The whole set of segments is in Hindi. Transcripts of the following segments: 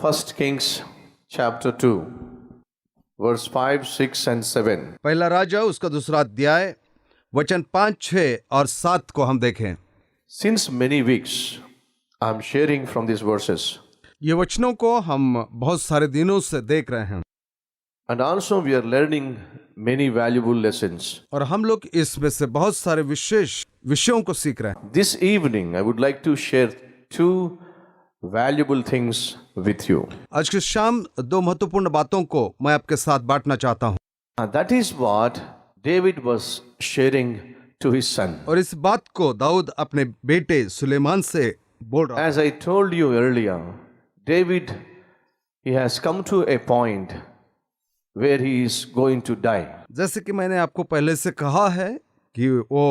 First Kings chapter 2 verse 5, 6 and 7. पहला राजा उसका दूसरा अध्याय वचन 5, 6 और 7 को हम देखें। Since many weeks I am sharing from these verses ये वचनों को हम बहुत सारे दिनों से देख रहे हैं and also we are learning many valuable lessons. और हम लोग इसमें से बहुत सारे विशेष विषयों को सीख रहे हैं। This evening I would like to share two valuable things with you. आज की शाम दो महत्वपूर्ण बातों को मैं आपके साथ बांटना चाहता हूं। And that is what David was sharing to his son. और इस बात को दाऊद अपने बेटे सुलेमान से बोल रहा है। As I told you earlier, David, he has come to a point where he is going to die. जैसे कि मैंने आपको पहले से कहा है कि वो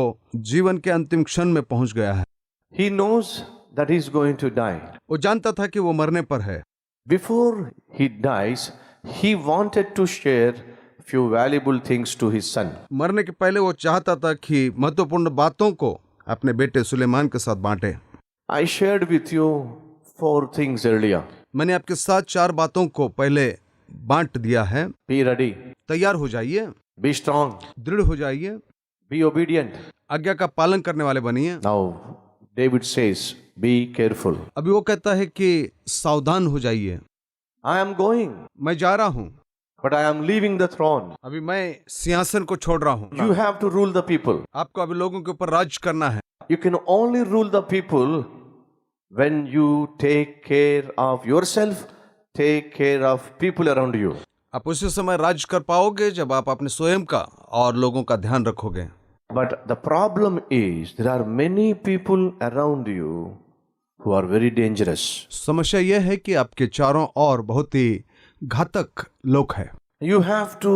जीवन के अंतिम क्षण में पहुंच गया है। He knows that he is going to die. वो जानता था कि वो मरने पर है। Before he dies, he wanted to share few valuable things to his son. मरने के पहले वो चाहता था कि महत्वपूर्ण बातों को अपने बेटे सुलेमान के साथ बांटे। I shared with you 4 things earlier. मैंने आपके साथ 4 बातों को पहले बांट दिया है। Be ready. तैयार हो जाइए, Be strong. दृढ़ हो जाइए, Be obedient. आज्ञा का पालन करने वाले बनिए। Now, David says, be careful. अभी वो कहता है कि सावधान हो जाइए। I am going, मैं जा रहा हूँ, but I am leaving the throne. अभी मैं सिंहासन को छोड़ रहा हूँ। You have to rule the people. आपको अभी लोगों के ऊपर राज करना है। You can only rule the people when you take care of yourself, take care of people around you. आप उसी समय राज कर पाओगे जब आप अपने स्वयं का और लोगों का ध्यान रखोगे। But the problem is there are many people around you who are very dangerous. समस्या यह है कि आपके चारों ओर बहुत ही घातक लोग हैं। You have to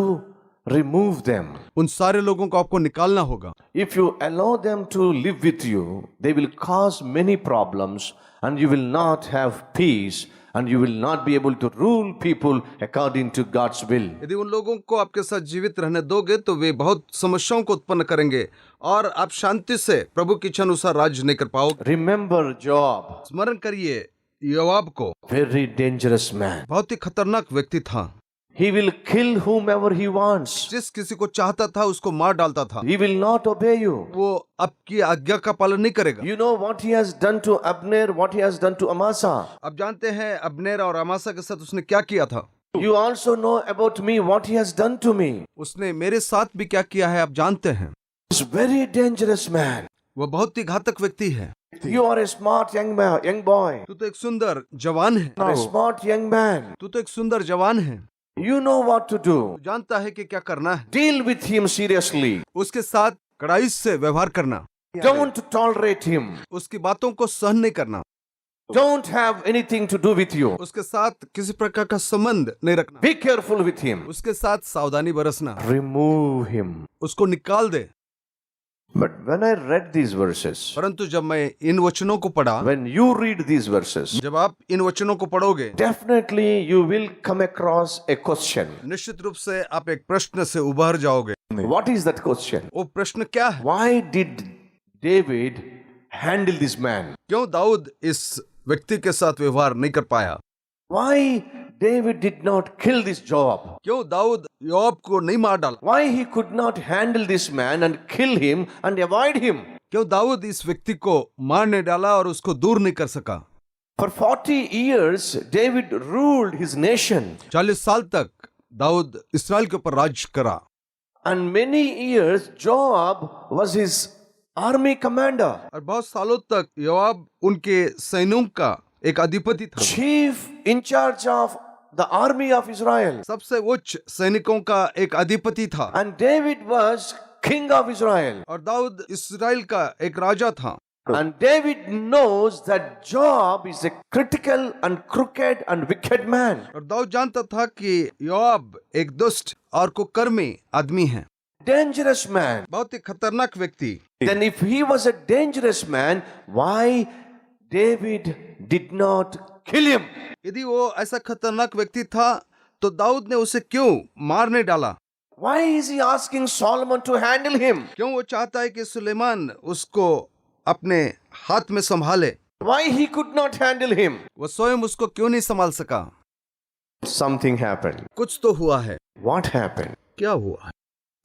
remove them. उन सारे लोगों को आपको निकालना होगा। If you allow them to live with you, they will cause many problems and you will not have peace and you will not be able to rule people according to God's will. यदि उन लोगों को आपके साथ जीवित रहने दोगे तो वे बहुत समस्याओं को उत्पन्न करेंगे और आप शांति से प्रभु की इच्छा अनुसार राज नहीं कर पाओगे। Remember Job, स्मरण करिए योआब को, very dangerous man. बहुत ही खतरनाक व्यक्ति था। He will kill whomever he wants. जिस किसी को चाहता था उसको मार डालता था। He will not obey you. वो आपकी आज्ञा का पालन नहीं करेगा। You know what he has done to Abner, what he has done to Amasa. आप जानते हैं अब्नेर और अमासा के साथ उसने क्या किया था। You also know about me, what he has done to me. उसने मेरे साथ भी क्या किया है आप जानते हैं। He's a very dangerous man. वो बहुत ही घातक व्यक्ति है। You are a smart young man, young boy. तू तो एक सुंदर जवान है। A smart young man. तू तो एक सुंदर जवान है। You know what to do. तू जानता है कि क्या करना है। Deal with him seriously. उसके साथ कड़ाई से व्यवहार करना। Don't tolerate him. उसकी बातों को सहन नहीं करना। Don't have anything to do with you. उसके साथ किसी प्रकार का संबंध नहीं रखना। Be careful with him. उसके साथ सावधानी बरसना। Remove him. उसको निकाल दे। But when I read these verses, परंतु जब मैं इन वचनों को पढ़ा, when you read these verses, जब आप इन वचनों को पढ़ोगे, definitely you will come across a question. निश्चित रूप से आप एक प्रश्न से उभर जाओगे। What is that question? वो प्रश्न क्या है? Why did David handle this man? क्यों दाऊद इस व्यक्ति के साथ व्यवहार नहीं कर पाया? Why David did not kill this Job? क्यों दाऊद योआब को नहीं मार डाला? Why he could not handle this man and kill him and avoid him? क्यों दाऊद इस व्यक्ति को मारने डाला और उसको दूर नहीं कर सका? For 40 years, David ruled his nation. 40 साल तक दाऊद इस्राएल के ऊपर राज करा। And many years, Joab was his army commander. और बहुत सालों तक योआब उनके सैनिकों का एक अधिपति था। Chief in charge of the army of Israel. सबसे उच्च सैनिकों का एक अधिपति था। And David was king of Israel. और दाऊद इस्राएल का एक राजा था। And David knows that Joab is a critical and crooked and wicked man. और दाऊद जानता था कि योआब एक दुष्ट और कुकर्मी आदमी है। Dangerous man. बहुत ही खतरनाक व्यक्ति। Then if he was a dangerous man, why David did not kill him? यदि वो ऐसा खतरनाक व्यक्ति था तो दाऊद ने उसे क्यों मारने डाला? Why is he asking Solomon to handle him? क्यों वो चाहता है कि सुलेमान उसको अपने हाथ में संभाले? Why he could not handle him? वो स्वयं उसको क्यों नहीं संभाल सका? Something happened. कुछ तो हुआ है। What happened? क्या हुआ?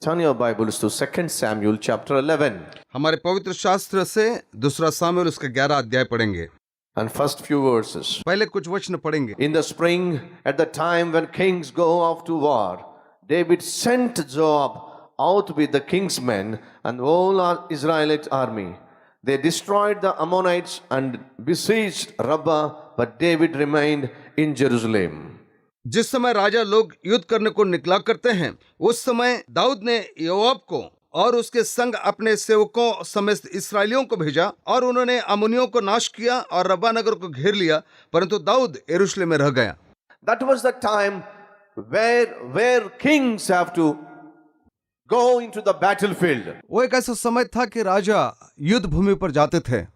Turn your Bibles to 2 Samuel chapter 11 हमारे पवित्र शास्त्र से 2 सामुएल उसका 11 अध्याय पढ़ेंगे। and first few verses. पहले कुछ वचन पढ़ेंगे। In the spring, at the time when kings go off to war, David sent Joab out with the king's men and all Israelite army. They destroyed the Ammonites and besieged Rabbah, but David remained in Jerusalem. जिस समय राजा लोग युद्ध करने को निकला करते हैं, उस समय दाऊद ने योआब को और उसके संग अपने सेवकों समेत इस्राएलियों को भेजा और उन्होंने अम्मोनियों को नाश किया और रब्बा नगर को घेर लिया, परंतु दाऊद यरूशलेम में रह गया। That was the time where kings have to go into the battlefield. वो एक ऐसा समय था कि राजा युद्ध भूमि पर जाते थे।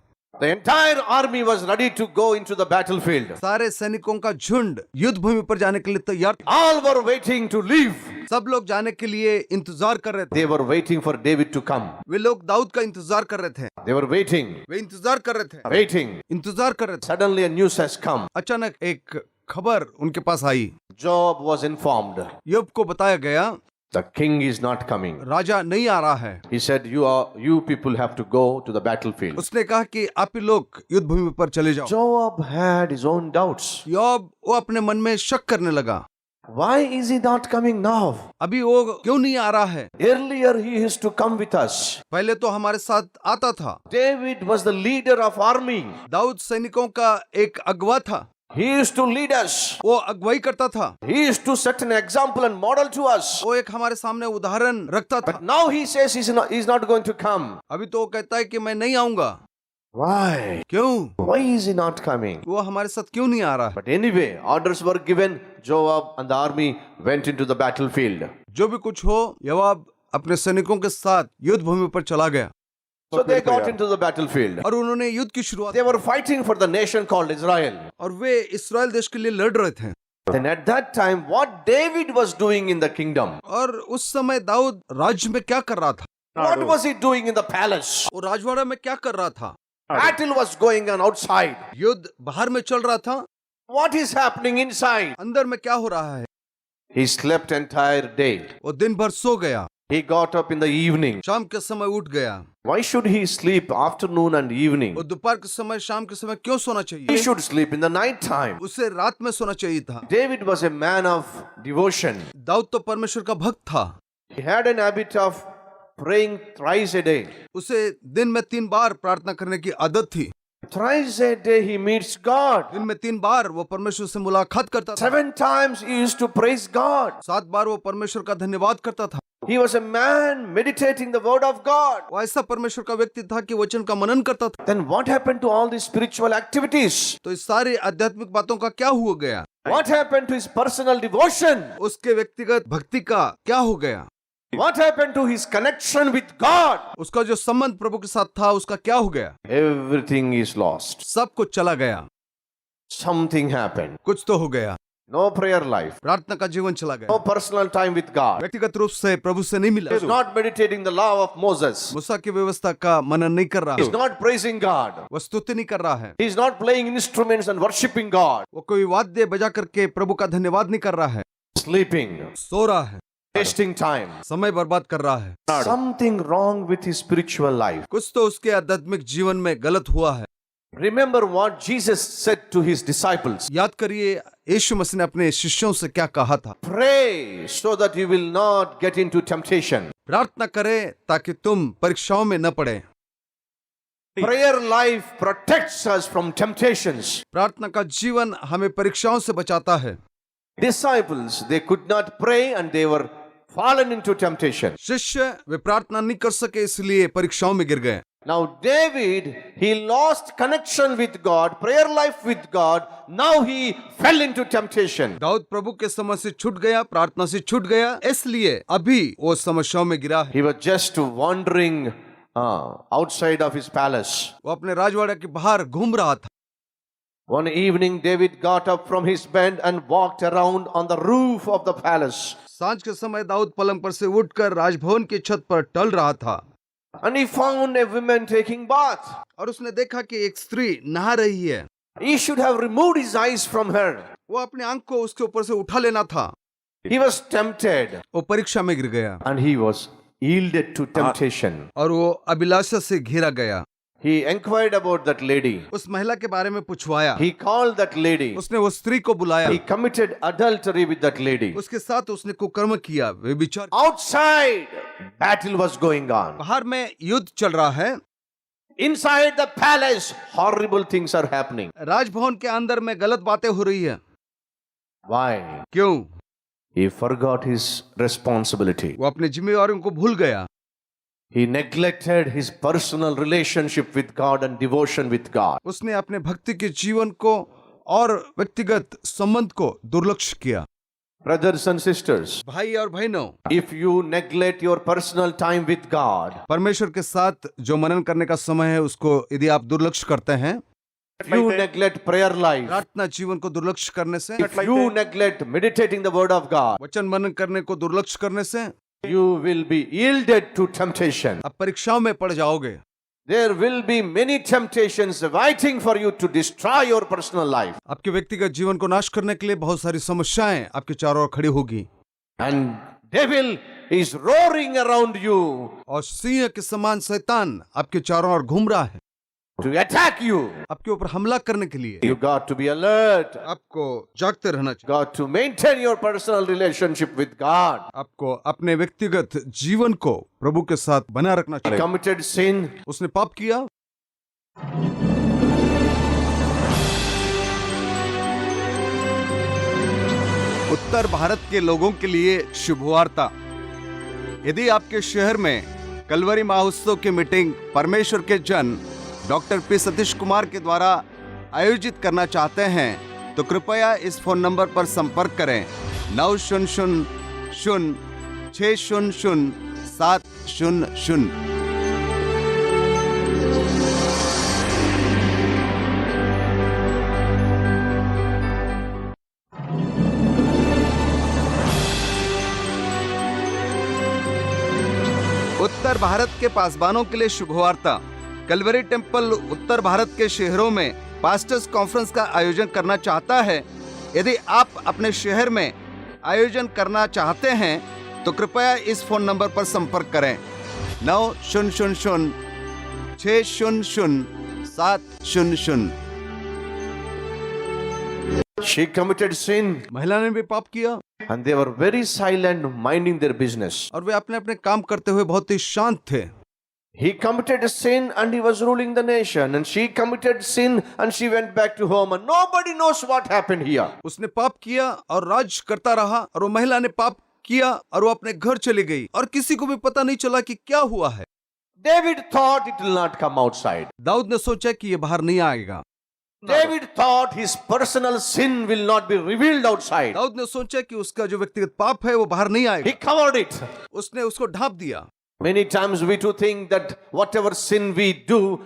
The entire army was ready to go into the battlefield. सारे सैनिकों का झुंड युद्ध भूमि पर जाने के लिए तैयार। All were waiting to leave. सब लोग जाने के लिए इंतजार कर रहे थे। They were waiting for David to come. वे लोग दाऊद का इंतजार कर रहे थे। They were waiting, वे इंतजार कर रहे थे। waiting. इंतजार कर रहे थे। Suddenly a news has come. अचानक एक खबर उनके पास आई। Job was informed. योब को बताया गया The king is not coming. राजा नहीं आ रहा है। He said, you people have to go to the battlefield. उसने कहा कि आप ही लोग युद्ध भूमि पर चले जाओ। Job had his own doubts. योब वो अपने मन में शक करने लगा। Why is he not coming now? अभी वो क्यों नहीं आ रहा है? Earlier he used to come with us. पहले तो हमारे साथ आता था। David was the leader of army. Dawood सैनिकों का एक अगवा था। He used to lead us. वो अगुवाई करता था। He used to set an example and model to us. वो एक हमारे सामने उदाहरण रखता था। But now he says he's not going to come. अभी तो वो कहता है कि मैं नहीं आऊंगा। Why? क्यों? Why is he not coming? वो हमारे साथ क्यों नहीं आ रहा है? But anyway, orders were given. Joab and the army went into the battlefield. जो भी कुछ हो, योआब अपने सैनिकों के साथ युद्ध भूमि पर चला गया। So they got into the battlefield. और उन्होंने युद्ध की शुरुआत। They were fighting for the nation called Israel. और वे इस्राएल देश के लिए लड़ रहे थे। Then at that time, what David was doing in the kingdom? और उस समय दाऊद राज्य में क्या कर रहा था? What was he doing in the palace? वो राजवाड़ा में क्या कर रहा था? Battle was going on outside. युद्ध बाहर में चल रहा था। What is happening inside? अंदर में क्या हो रहा है? He slept entire day. वो दिन भर सो गया। He got up in the evening. शाम के समय उठ गया। Why should he sleep afternoon and evening? वो दोपहर के समय शाम के समय क्यों सोना He चाहिए? should sleep in the night time. उसे रात में सोना चाहिए था। David was a man of devotion. Dawood तो परमेश्वर का भक्त था। He had an habit of praying thrice a day. उसे दिन में 3 बार प्रार्थना करने की आदत थी। Thrice a day he meets God. दिन में 3 बार वो परमेश्वर से मुलाकात करता था। 7 times he used to praise God. 7 बार वो परमेश्वर का धन्यवाद करता था। He was a man meditating the word of God. वो ऐसा परमेश्वर का व्यक्ति था कि वचन का मनन करता था। Then what happened to all these spiritual activities? तो इस सारी आध्यात्मिक बातों का क्या हो गया? What happened to his personal devotion? उसके व्यक्तिगत भक्ति का क्या हो गया? What happened to his connection with God? उसका जो संबंध प्रभु के साथ था उसका क्या हो गया? Everything is lost. सब कुछ चला गया। Something happened. कुछ तो हो गया। No prayer life. प्रार्थना का जीवन चला गया। No personal time with God. व्यक्तिगत रूप से प्रभु से नहीं मिला। He is not meditating the law of Moses. मूसा की व्यवस्था का मनन नहीं कर रहा He is है। not praising God. वो स्तुति नहीं कर रहा है। He is not playing instruments and worshiping God. वो कोई वाद्य बजा करके प्रभु का धन्यवाद नहीं कर रहा है। Sleeping. सो रहा है। Wasting time. समय बर्बाद कर रहा है। Something wrong with his spiritual life. कुछ तो उसके आध्यात्मिक जीवन में गलत हुआ है। Remember what Jesus said to his disciples. याद करिए यीशु मसीह ने अपने शिष्यों से क्या कहा था। Pray so that you will not get into temptation. प्रार्थना करें ताकि तुम परीक्षाओं में न पड़े। Prayer life protects us from temptations. प्रार्थना का जीवन हमें परीक्षाओं से बचाता है। Disciples, they could not pray and they were fallen into temptation. शिष्य वे प्रार्थना नहीं कर सके इसलिए परीक्षाओं में गिर गए। Now David, he lost connection with God, prayer life with God. Now he fell into temptation. Dawood प्रभु के समझ से छूट गया, प्रार्थना से छूट गया, इसलिए अभी वो समस्याओं में गिरा है। He was just wandering outside of his palace. वो अपने राजवाड़ा के बाहर घूम रहा था। One evening David got up from his bed and walked around on the roof of the palace. सांझ के समय दाऊद पलंग पर से उठकर राजभवन की छत पर टहल रहा था। And he found a woman taking bath. और उसने देखा कि एक स्त्री नहा रही है। He should have removed his eyes from her. वो अपनी आंख को उसके ऊपर से उठा लेना था। He was tempted वो परीक्षा में गिर गया and he was yielded to temptation. और वो अभिलाषा से घिरा गया। He inquired about that lady. उस महिला के बारे में पूछवाया। He called that lady. उसने वो स्त्री को बुलाया। He committed adultery with that lady. उसके साथ उसने कुकर्म किया, व्यभिचार। Outside, battle was going on. बाहर में युद्ध चल रहा है। Inside the palace, horrible things are happening. Raj Bhavan के अंदर में गलत बातें हो रही है। Why? क्यों? He forgot his responsibility. वो अपने जिम्मेवारियों को भूल गया। He neglected his personal relationship with God and devotion with God. उसने अपने भक्ति के जीवन को और व्यक्तिगत संबंध को दुर्लक्ष्य किया। Brothers and sisters, भाई और बहनों, if you neglect your personal time with God, परमेश्वर के साथ जो मनन करने का समय है उसको यदि आप दुर्लक्ष्य करते हैं, if you neglect prayer life, प्रार्थना जीवन को दुर्लक्ष्य करने से, if you neglect meditating the word of God, वचन मनन करने को दुर्लक्ष्य करने से, you will be yielded to temptation. आप परीक्षाओं में पड़ जाओगे। There will be many temptations waiting for you to destroy your personal life. आपके व्यक्तिगत जीवन को नाश करने के लिए बहुत सारी समस्याएं आपके चारों ओर खड़ी होगी। And devil is roaring around you और सिंह के समान शैतान आपके चारों ओर घूम रहा है to attack you. आपके ऊपर हमला करने के लिए। You got to be alert. आपको जागते रहना चाहिए। Got to maintain your personal relationship with God. आपको अपने व्यक्तिगत जीवन को प्रभु के साथ बना रखना He चाहिए। committed sin. उसने पाप किया। उत्तर भारत के लोगों के लिए शुभवार्ता। यदि आपके शहर में कलवरी महोत्सव की मीटिंग परमेश्वर के जन डॉक्टर पी सतीश कुमार के द्वारा आयोजित करना चाहते हैं तो कृपया इस फोन नंबर पर संपर्क करें 900-600-700। उत्तर भारत के पासबानों के लिए शुभवार्ता। कलवरी टेम्पल उत्तर भारत के शहरों में पास्टर्स कॉन्फ्रेंस का आयोजन करना चाहता है। यदि आप अपने शहर में आयोजन करना चाहते हैं तो कृपया इस फोन नंबर पर संपर्क करें 900-600-700। She committed sin महिला ने भी पाप किया and they were very silent, minding their business. और वे अपने अपने काम करते हुए बहुत ही शांत थे। He committed a sin and he was ruling the nation, and she committed sin and she went back to home, and nobody knows what happened here. उसने पाप किया और राज करता रहा, और वो महिला ने पाप किया और वो अपने घर चली गई और किसी को भी पता नहीं चला कि क्या हुआ है। David thought it will not come outside. Dawood ने सोचा कि ये बाहर नहीं आएगा। David thought his personal sin will not be revealed outside. Dawood ने सोचा कि उसका जो व्यक्तिगत पाप है वो बाहर नहीं He आएगा। covered it. उसने उसको ढांप दिया। Many times we too think that whatever sin we do,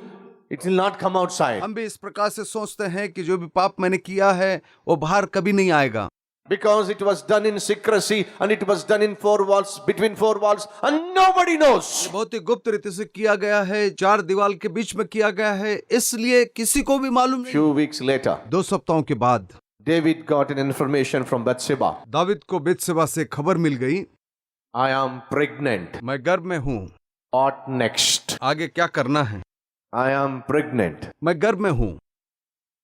it will not come outside. हम भी इस प्रकार से सोचते हैं कि जो भी पाप मैंने किया है वो बाहर कभी नहीं आएगा, Because it was done in secrecy and it was done in four walls, between four walls, and nobody knows. बहुत ही गुप्त रीति से किया गया है, चार दीवार के बीच में किया गया है, इसलिए किसी को भी मालूम नहीं। Few weeks later, 2 सप्ताहों के बाद David got an information from Bathsheba. David को बेतशेबा से खबर मिल गई, I am pregnant. मैं गर्भ में हूँ, What next? आगे क्या करना है। I am pregnant. मैं गर्भ में हूँ,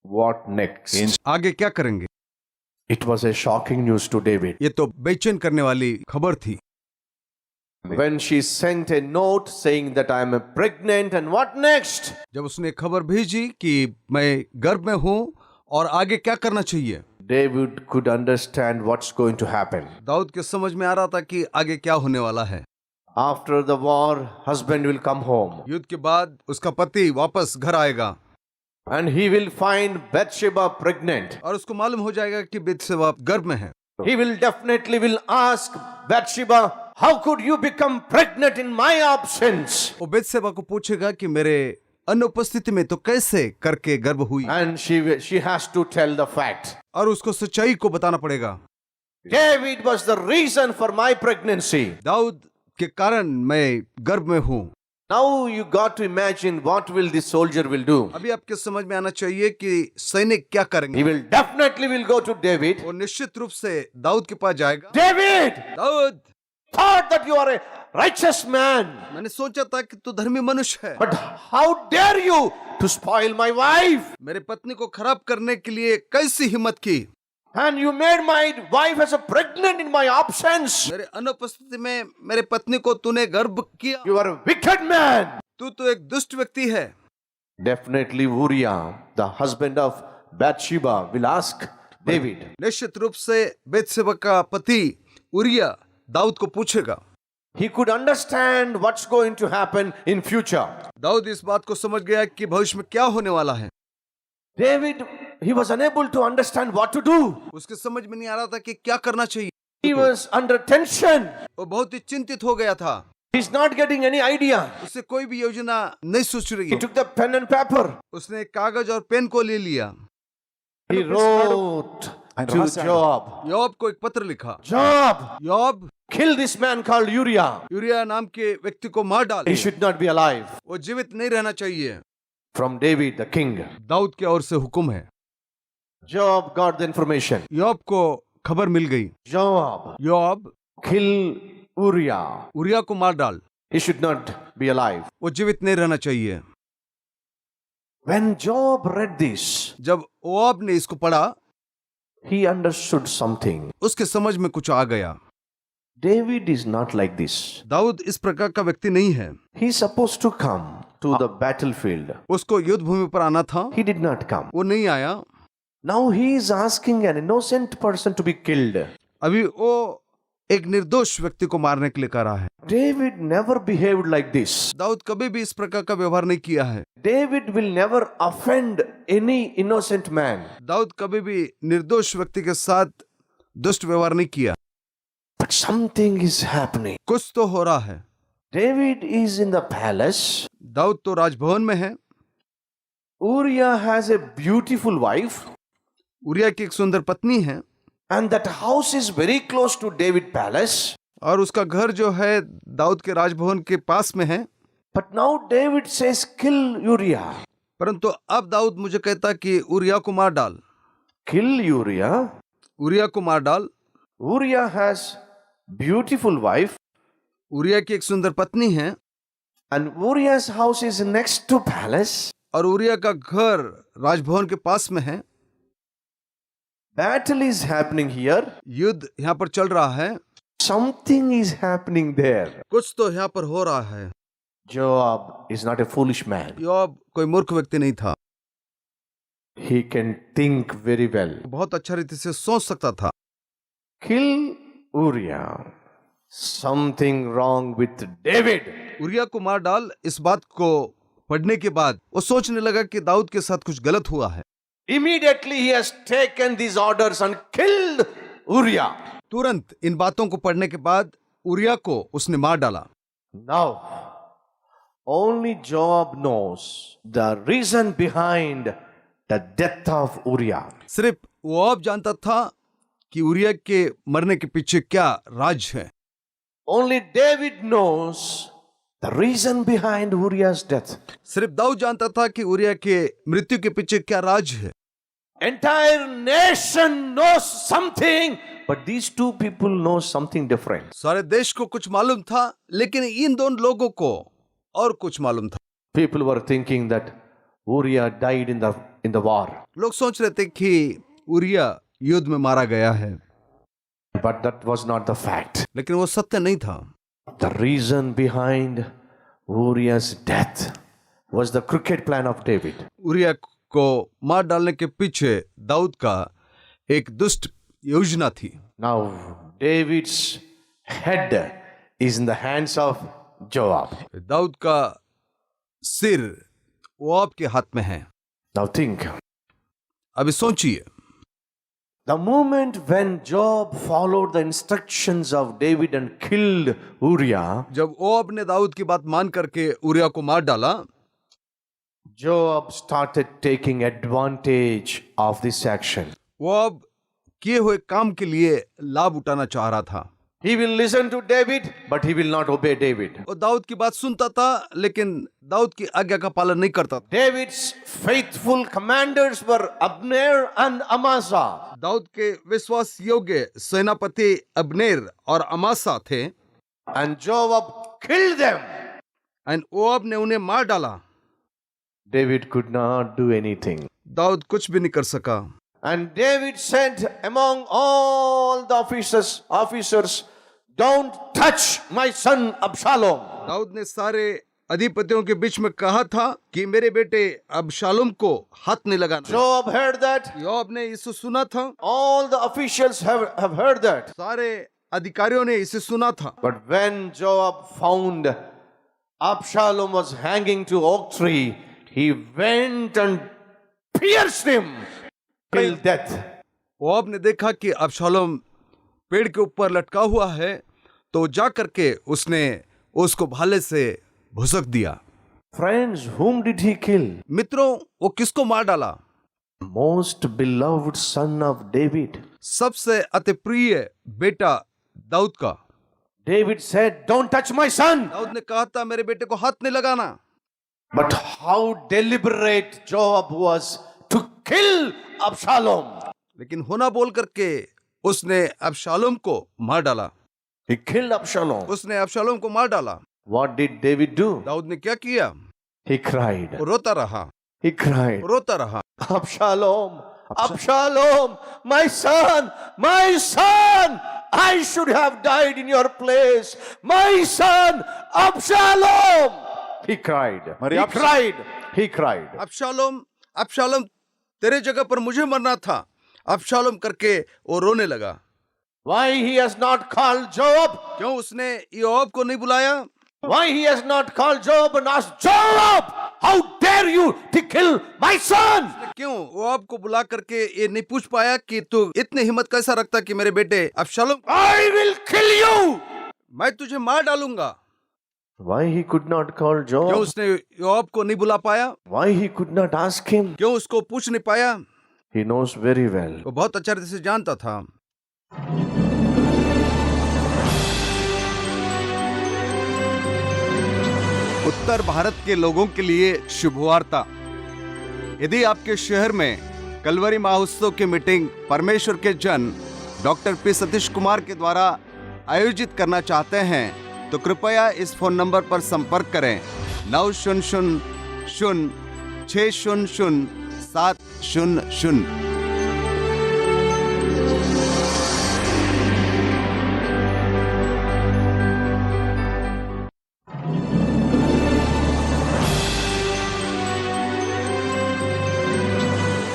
What next? आगे क्या करेंगे। It was a shocking news to David. ये तो बेचैन करने वाली खबर थी। When she sent a note saying that I am pregnant and what next? जब उसने खबर भेजी कि मैं गर्भ में हूँ और आगे क्या करना चाहिए, David could understand what's going to happen. Dawood के समझ में आ रहा था कि आगे क्या होने वाला है। After the war, husband will come home युद्ध के बाद उसका पति वापस घर आएगा and he will find Bathsheba pregnant. और उसको मालूम हो जाएगा कि बेतशेबा गर्भ में है। He will definitely will ask Bathsheba, how could you become pregnant in my absence? वो बेतशेबा को पूछेगा कि मेरे अनुपस्थिति में तो कैसे करके गर्भ हुई, And she has to tell the fact. और उसको सच्चाई को बताना पड़ेगा। David was the reason for my pregnancy. Dawood के कारण मैं गर्भ में हूँ। Now you got to imagine what will this soldier will do. अभी आपके समझ में आना चाहिए कि सैनिक क्या He करेंगे। will definitely will go to David. वो निश्चित रूप से दाऊद के पास जाएगा। David, Dawood, thought that you are a righteous man, मैंने सोचा था कि तू धर्मी मनुष्य है, but how dare you to spoil my wife? मेरे पत्नी को खराब करने के लिए कैसी हिम्मत की, And you made my wife as a pregnant in my absence. मेरे अनुपस्थिति में मेरे पत्नी को तूने गर्भ किया। You are a wicked man. तू तो एक दुष्ट व्यक्ति है। Definitely Uriah, the husband of Bathsheba, will ask David. निश्चित रूप से बेतशेबा का पति उरिया दाऊद को पूछेगा। He could understand what's going to happen in future. Dawood इस बात को समझ गया कि भविष्य में क्या होने वाला है। David, he was unable to understand what to do. उसके समझ में नहीं आ रहा था कि क्या करना चाहिए। He was under tension. वो बहुत ही चिंतित हो गया था। He's not getting any idea. उससे कोई भी योजना नहीं सूझ रही He है। took the pen and paper. उसने एक कागज और पेन को ले लिया। He wrote to Joab. योब को एक पत्र लिखा। Joab, योब, kill this man called Uriah. Urea नाम के व्यक्ति को मार डाल। He should not be alive. वो जीवित नहीं रहना चाहिए। From David, the king. Dawood की ओर से हुक्म है। Joab got the information. योब को खबर मिल गई। Joab, योब, kill Uriah. उरिया को मार डाल, He should not be alive. वो जीवित नहीं रहना चाहिए। When Joab read this, जब योब ने इसको पढ़ा, he understood something. उसके समझ में कुछ आ गया। David is not like this. Dawood इस प्रकार का व्यक्ति नहीं है। He's supposed to come to the battlefield. उसको युद्ध भूमि पर आना था, He did not come. वो नहीं आया। Now he is asking an innocent person to be killed. अभी वो एक निर्दोष व्यक्ति को मारने के लिए कह रहा है। David never behaved like this. Dawood कभी भी इस प्रकार का व्यवहार नहीं किया है। David will never offend any innocent man. Dawood कभी भी निर्दोष व्यक्ति के साथ दुष्ट व्यवहार नहीं किया। But something is happening. कुछ तो हो रहा है। David is in the palace. Dawood तो राजभवन में है। Uriah has a beautiful wife. Urea की एक सुंदर पत्नी है And that house is very close to David palace. और उसका घर जो है दाऊद के राजभवन के पास में है। But now David says, kill Uriah. परंतु अब दाऊद मुझे कहता कि उरिया को मार डाल। Kill Uriah. उरिया को मार डाल। Uriah has beautiful wife. Urea की एक सुंदर पत्नी है And Uriah's house is next to palace. और उरिया का घर राजभवन के पास में है। Battle is happening here. युद्ध यहाँ पर चल रहा है। Something is happening there. कुछ तो यहाँ पर हो रहा है। Joab is not a foolish man. योब कोई मूर्ख व्यक्ति नहीं था। He can think very well. बहुत अच्छा रीति से सोच सकता था। Kill Uriah. Something wrong with David. Urea को मार डाल। इस बात को पढ़ने के बाद वो सोचने लगा कि दाऊद के साथ कुछ गलत हुआ है। Immediately he has taken these orders and killed Uriah. तुरंत इन बातों को पढ़ने के बाद उरिया को उसने मार डाला। Now, only Joab knows the reason behind the death of Uriah. सिर्फ वो अब जानता था कि उरिया के मरने के पीछे क्या राज है। Only David knows the reason behind Uriah's death. सिर्फ दाऊद जानता था कि उरिया के मृत्यु के पीछे क्या राज है। Entire nation knows something, but these two people know something different. सारे देश को कुछ मालूम था, लेकिन इन दोनों लोगों को और कुछ मालूम था। People were thinking that Uriah died in the war, लोग सोच रहे थे कि उरिया युद्ध में मारा गया है, but that was not the fact. लेकिन वो सत्य नहीं था। The reason behind Uriah's death was the crooked plan of David. Urea को मार डालने के पीछे दाऊद का एक दुष्ट योजना थी। Now David's head is in the hands of Joab. Dawood का सिर योआब के हाथ में है। Now think. अभी सोचिए, The moment when Joab followed the instructions of David and killed Uriah, जब योआब ने दाऊद की बात मान करके उरिया को मार डाला, Joab started taking advantage of this action. योआब किए हुए काम के लिए लाभ उठाना चाह रहा था। He will listen to David, but he will not obey David. वो दाऊद की बात सुनता था लेकिन दाऊद की आज्ञा का पालन नहीं करता था। David's faithful commanders were Abner and Amasa. Dawood के विश्वास योग्य सेनापति अब्नेर और अमासा थे And Joab killed them. और योआब ने उन्हें मार डाला। David could not do anything. Dawood कुछ भी नहीं कर सका। And David said among all the officers, don't touch my son Absalom. Dawood ने सारे अधिपतियों के बीच में कहा था कि मेरे बेटे अबशालोम को हाथ नहीं लगाना। Joab heard that. योआब ने इसे सुना था, All the officials have heard that. सारे अधिकारियों ने इसे सुना था। But when Joab found Absalom was hanging to oak tree, he went and pierced him till death. योआब ने देखा कि अबशालोम पेड़ के ऊपर लटका हुआ है तो जा करके उसने उसको भाले से भुसक दिया। Friends, whom did he kill? मित्रों, वो किसको मार डाला? Most beloved son of David. सबसे अति प्रिय बेटा दाऊद का। David said, don't touch my son. Dawood ने कहा था मेरे बेटे को हाथ नहीं लगाना। But how deliberate Joab was to kill Absalom. लेकिन होना बोल करके उसने अबशालोम को मार डाला। He killed Absalom. उसने अबशालोम को मार डाला। What did David do? Dawood ने क्या किया? He cried. वो रोता रहा, He cried. रोता रहा। Absalom, Absalom, my son, my son, I should have died in your place. My son, Absalom. He cried. He cried. He cried. अबशालोम, अबशालोम, तेरे जगह पर मुझे मरना था। अबशालोम करके वो रोने लगा। Why he has not called Joab? क्यों उसने योआब को नहीं बुलाया? Why he has not called Joab and asked Joab, how dare you to kill my son? क्यों योआब को बुला करके ये नहीं पूछ पाया कि तू इतनी हिम्मत कैसा रखता कि मेरे बेटे अबशालोम, I will kill you. मैं तुझे मार डालूंगा। Why he could not call क्यों Joab? उसने योआब को नहीं बुला पाया? Why he could not ask him? क्यों उसको पूछ नहीं पाया? He knows very well. वो बहुत अच्छे से जानता था। उत्तर भारत के लोगों के लिए शुभवार्ता। यदि आपके शहर में कलवरी महोत्सव की मीटिंग परमेश्वर के जन डॉक्टर पी सतीश कुमार के द्वारा आयोजित करना चाहते हैं तो कृपया इस फोन नंबर पर संपर्क करें 900-600-700।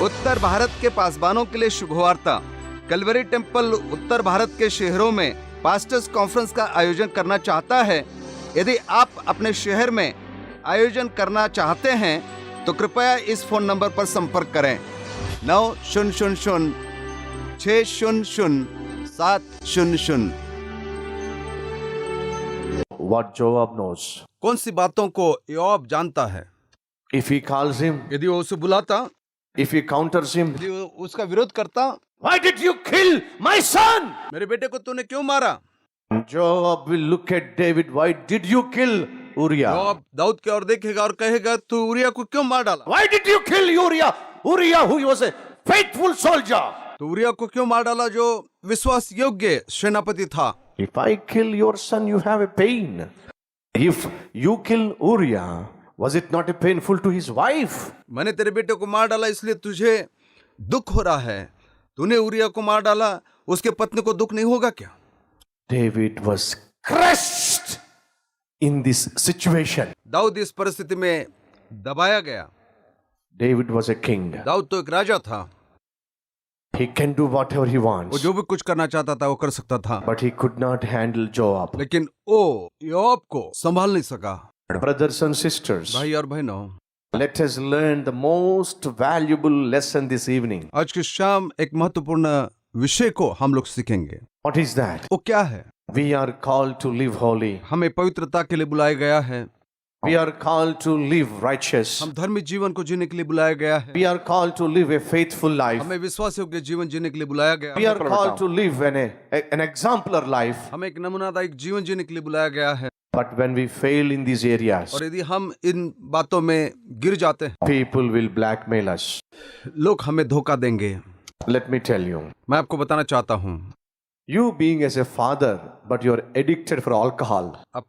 उत्तर भारत के पासबानों के लिए शुभवार्ता। कलवरी टेम्पल उत्तर भारत के शहरों में पास्टर्स कॉन्फ्रेंस का आयोजन करना चाहता है। यदि आप अपने शहर में आयोजन करना चाहते हैं तो कृपया इस फोन नंबर पर संपर्क करें 900-600-700। What Joab knows. कौन सी बातों को योआब जानता है? If he calls him, यदि वो उसे बुलाता, if he counters him, यदि वो उसका विरोध करता, why did you kill my son? मेरे बेटे को तूने क्यों मारा? Joab will look at David. Why did you kill Uriah? योआब दाऊद की ओर देखेगा और कहेगा तू उरिया को क्यों मार डाला? Why did you kill Uriah? Uriah, who was a faithful soldier. तो उरिया को क्यों मार डाला जो विश्वास योग्य सेनापति था? If I kill your son, you have a pain. If you kill Uriah, was it not a painful to his wife? मैंने तेरे बेटे को मार डाला इसलिए तुझे दुख हो रहा है। तूने उरिया को मार डाला, उसके पत्नी को दुख नहीं होगा क्या? David was crushed in this situation. Dawood इस परिस्थिति में दबाया गया। David was a king. Dawood तो एक राजा था। He can do whatever he वो wants. जो भी कुछ करना चाहता था वो कर सकता था, But he could not handle Joab. लेकिन वो योआब को संभाल नहीं सका। Brothers and sisters, भाई और बहनों, let us learn the most valuable lesson this evening. आज की शाम एक महत्वपूर्ण विषय को हम लोग सीखेंगे। What is that? वो क्या है? We are called to live holy. हमें पवित्रता के लिए बुलाया गया है। We are called to live righteous. हम धर्मी जीवन को जीने के लिए बुलाया गया है। We are called to live a faithful life. हमें विश्वास योग्य जीवन जीने के लिए बुलाया गया We है। are called to live an exemplar life. हमें एक नमूनादायक जीवन जीने के लिए बुलाया गया है। But when we fail in these areas, और यदि हम इन बातों में गिर जाते हैं, people will blackmail us. लोग हमें धोखा देंगे। Let me tell you, मैं आपको बताना चाहता हूँ, you being as a father, but you are addicted for alcohol, आप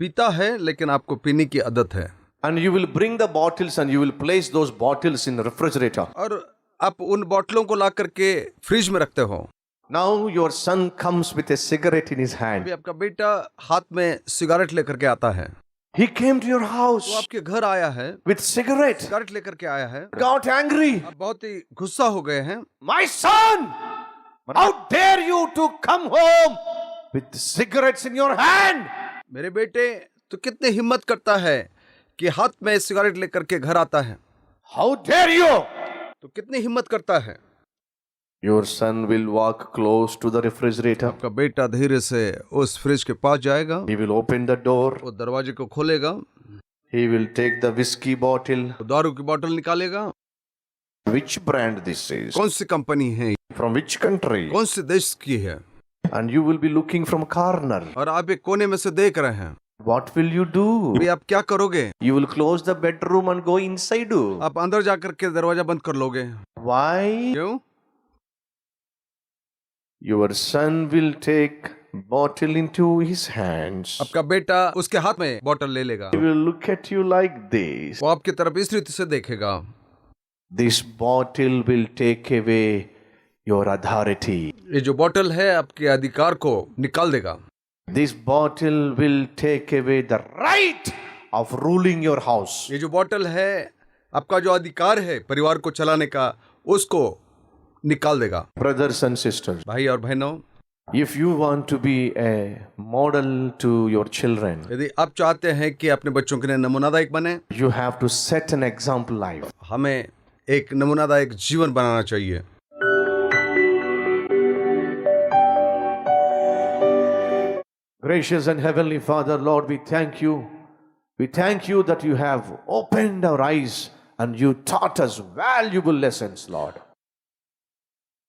पीता है लेकिन आपको पीने की आदत है, and you will bring the bottles and you will place those bottles in the refrigerator. और आप उन बोतलों को ला करके फ्रिज में रखते हो। Now your son comes with a cigarette in his hand. अभी आपका बेटा हाथ में सिगारेट लेकर के आता है। He came to your house वो आपके घर आया है, with cigarette. सिगारेट लेकर के आया है। Got angry. आप बहुत ही गुस्सा हो गए हैं। My son, how dare you to come home with cigarettes in your hand? मेरे बेटे, तो कितनी हिम्मत करता है कि हाथ में सिगारेट लेकर के घर आता है। How dare you? तो कितनी हिम्मत करता है। Your son will walk close to the refrigerator. आपका बेटा धीरे से उस फ्रिज के पास जाएगा, He will open the door. वो दरवाजे को खोलेगा, He will take the whiskey bottle. वो दारू की बोतल निकालेगा। Which brand this is? कौन सी कंपनी है, From which country? कौन से देश की है, And you will be looking from corner. और आप एक कोने में से देख रहे हैं। What will you do? अभी आप क्या करोगे? You will close the bedroom and go inside. आप अंदर जाकर के दरवाजा बंद कर लोगे। Why? क्यों? Your son will take bottle into his hands. आपका बेटा उसके हाथ में बोतल ले लेगा, He will look at you like this. वो आपकी तरफ इस रीति से देखेगा। This bottle will take away your authority. ये जो बोतल है आपके अधिकार को निकाल देगा। This bottle will take away the right of ruling your house. ये जो बोतल है आपका जो अधिकार है परिवार को चलाने का, उसको निकाल देगा। Brothers and sisters, भाई और बहनों, if you want to be a model to your children, यदि आप चाहते हैं कि अपने बच्चों के लिए नमूनादायक बने, you have to set an example life. हमें एक नमूनादायक जीवन बनाना चाहिए। Gracious and Heavenly Father, Lord, we thank you. We thank you that you have opened our eyes and you taught us valuable lessons, Lord.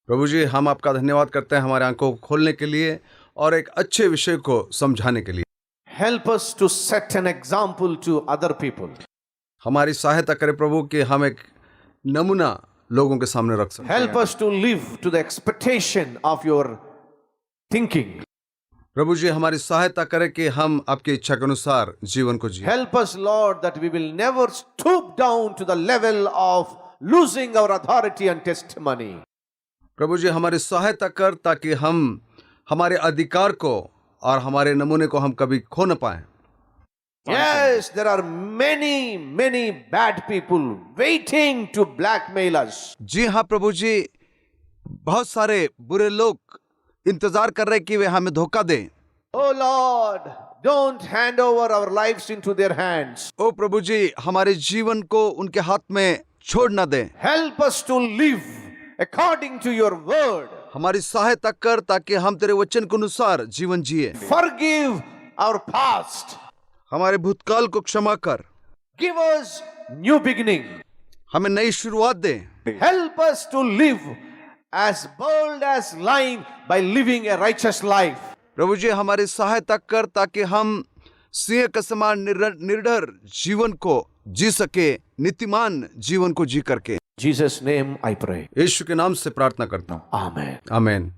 प्रभु जी, हम आपका धन्यवाद करते हैं हमारे आंखों को खोलने के लिए और एक अच्छे विषय को समझाने के लिए। Help us to set an example to other people. हमारी सहायता करें प्रभु कि हम एक नमूना लोगों के सामने रख सकें। Help us to live to the expectation of your thinking. प्रभु जी, हमारी सहायता करें कि हम आपकी इच्छा के अनुसार जीवन को जिएं। Help us, Lord, that we will never stoop down to the level of losing our authority and testimony. प्रभु जी, हमारी सहायता कर ताकि हम हमारे अधिकार को और हमारे नमूने को हम कभी खो न पाएं। Yes, there are many bad people waiting to blackmail us. जी हाँ प्रभु जी, बहुत सारे बुरे लोग इंतजार कर रहे कि वे हमें धोखा दें। Oh Lord, don't hand over our lives into their hands. ओ प्रभु जी, हमारे जीवन को उनके हाथ में छोड़ न दें। Help us to live according to your word. हमारी सहायता कर ताकि हम तेरे वचन के अनुसार जीवन जिए। Forgive our past. हमारे भूतकाल को क्षमा कर, Give us new beginning. हमें नई शुरुआत दे। Help us to live as bold as lion by living a righteous life. प्रभु जी, हमारी सहायता कर ताकि हम सिंह के समान निर्डर जीवन को जी सके, नीतिमान जीवन को जी करके। In Jesus' name I pray. यीशु के नाम से प्रार्थना करता हूँ। Amen. आमीन।